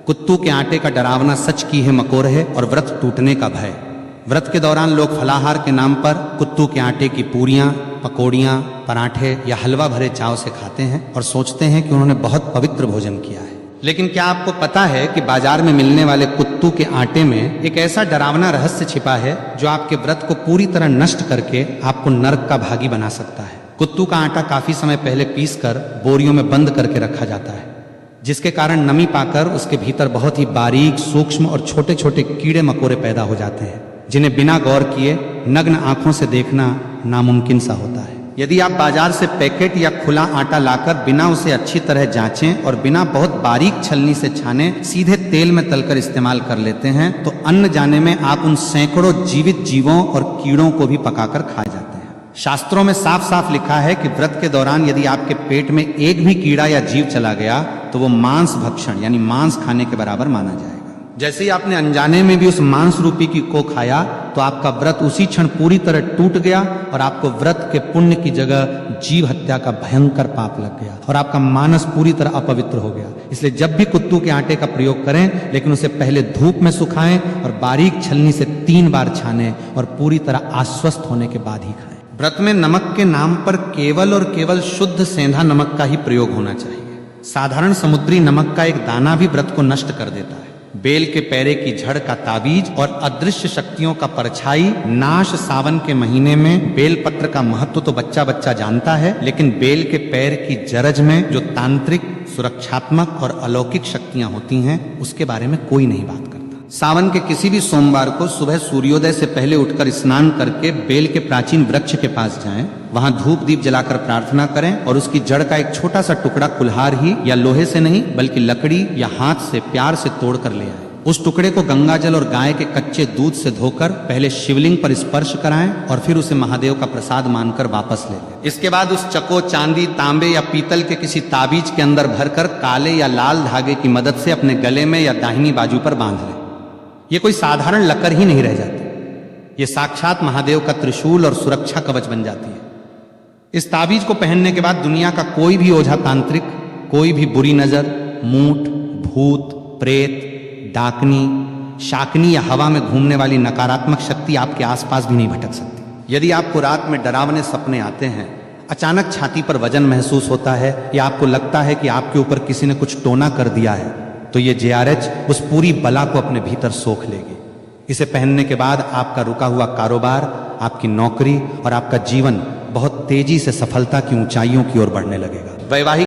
कुत्तू के आटे का डरावना सच की है मकोर है और व्रत टूटने का भय। व्रत के दौरान लोग फलाहार के नाम पर कुत्तू के आटे की पूरियां, पकौड़ियां, पराठे या हलवा भरे चाव से खाते हैं और सोचते हैं कि उन्होंने बहुत पवित्र भोजन किया है। लेकिन क्या आपको पता है कि बाजार में मिलने वाले कुत्तू के आटे में एक ऐसा डरावना रहस्य छिपा है जो आपके व्रत को पूरी तरह नष्ट करके आपको नरक का भागी बना सकता है। कुत्तू का आटा काफी समय पहले पीसकर बोरियों में बंद करके रखा जाता है, जिसके कारण नमी पाकर उसके भीतर बहुत ही बारीक, सूक्ष्म और छोटे छोटे कीड़े मकोड़े पैदा हो जाते हैं, जिन्हें बिना गौर किए नग्न आंखों से देखना नामुमकिन सा होता है। यदि आप बाजार से पैकेट या खुला आटा लाकर बिना उसे अच्छी तरह जांचें और बिना बहुत बारीक छलनी से छाने सीधे तेल में तलकर इस्तेमाल कर लेते हैं तो अन्न जाने में आप उन सैकड़ों जीवित जीवों और कीड़ों को भी पकाकर खा जाते हैं। शास्त्रों में साफ साफ लिखा है कि व्रत के दौरान यदि आपके पेट में एक भी कीड़ा या जीव चला गया तो वो मांस भक्षण यानी मांस खाने के बराबर माना जाएगा। जैसे ही आपने अनजाने में भी उस मांस रूपी की को खाया तो आपका व्रत उसी क्षण पूरी तरह टूट गया और आपको व्रत के पुण्य की जगह जीव हत्या का भयंकर पाप लग गया और आपका मानस पूरी तरह अपवित्र हो गया। इसलिए जब भी कुत्तू के आटे का प्रयोग करें, लेकिन उसे पहले धूप में सुखाएं और बारीक छलनी से 3 बार छानें और पूरी तरह आश्वस्त होने के बाद ही खाएं। व्रत में नमक के नाम पर केवल और केवल शुद्ध सेंधा नमक का ही प्रयोग होना चाहिए। साधारण समुद्री नमक का एक दाना भी व्रत को नष्ट कर देता है। बेल के पैरे की झड़ का ताबीज और अदृश्य शक्तियों का परछाई नाश सावन के महीने में बेल पत्र का महत्व तो बच्चा बच्चा जानता है, लेकिन बेल के पैर की जरज में जो तांत्रिक, सुरक्षात्मक और अलौकिक शक्तियां होती हैं उसके बारे में कोई नहीं बात करता। सावन के किसी भी सोमवार को सुबह सूर्योदय से पहले उठकर स्नान करके बेल के प्राचीन वृक्ष के पास जाएं, वहां धूप दीप जलाकर प्रार्थना करें और उसकी जड़ का एक छोटा सा टुकड़ा कुल्हार ही या लोहे से नहीं बल्कि लकड़ी या हाथ से प्यार से तोड़कर ले आए। उस टुकड़े को गंगाजल और गाय के कच्चे दूध से धोकर पहले शिवलिंग पर स्पर्श कराएं और फिर उसे महादेव का प्रसाद मानकर वापस ले लें। इसके बाद उस चको, चांदी, तांबे या पीतल के किसी ताबीज के अंदर भरकर काले या लाल धागे की मदद से अपने गले में या दाहिनी बाजू पर बांध लें। ये कोई साधारण लकर ही नहीं रह जाती, ये साक्षात महादेव का त्रिशूल और सुरक्षा कवच बन जाती है। इस ताबीज को पहनने के बाद दुनिया का कोई भी ओझा तांत्रिक, कोई भी बुरी नजर, मूठ, भूत, प्रेत, डाकनी, शाकनी या हवा में घूमने वाली नकारात्मक शक्ति आपके आसपास भी नहीं भटक सकती। यदि आपको रात में डरावने सपने आते हैं, अचानक छाती पर वजन महसूस होता है या आपको लगता है कि आपके ऊपर किसी ने कुछ टोना कर दिया है, तो ये JRH उस पूरी बला को अपने भीतर सोख लेगी। इसे पहनने के बाद आपका रुका हुआ कारोबार, आपकी नौकरी और आपका जीवन बहुत तेजी से सफलता की ऊंचाइयों की ओर बढ़ने लगेगा। वैवाहिक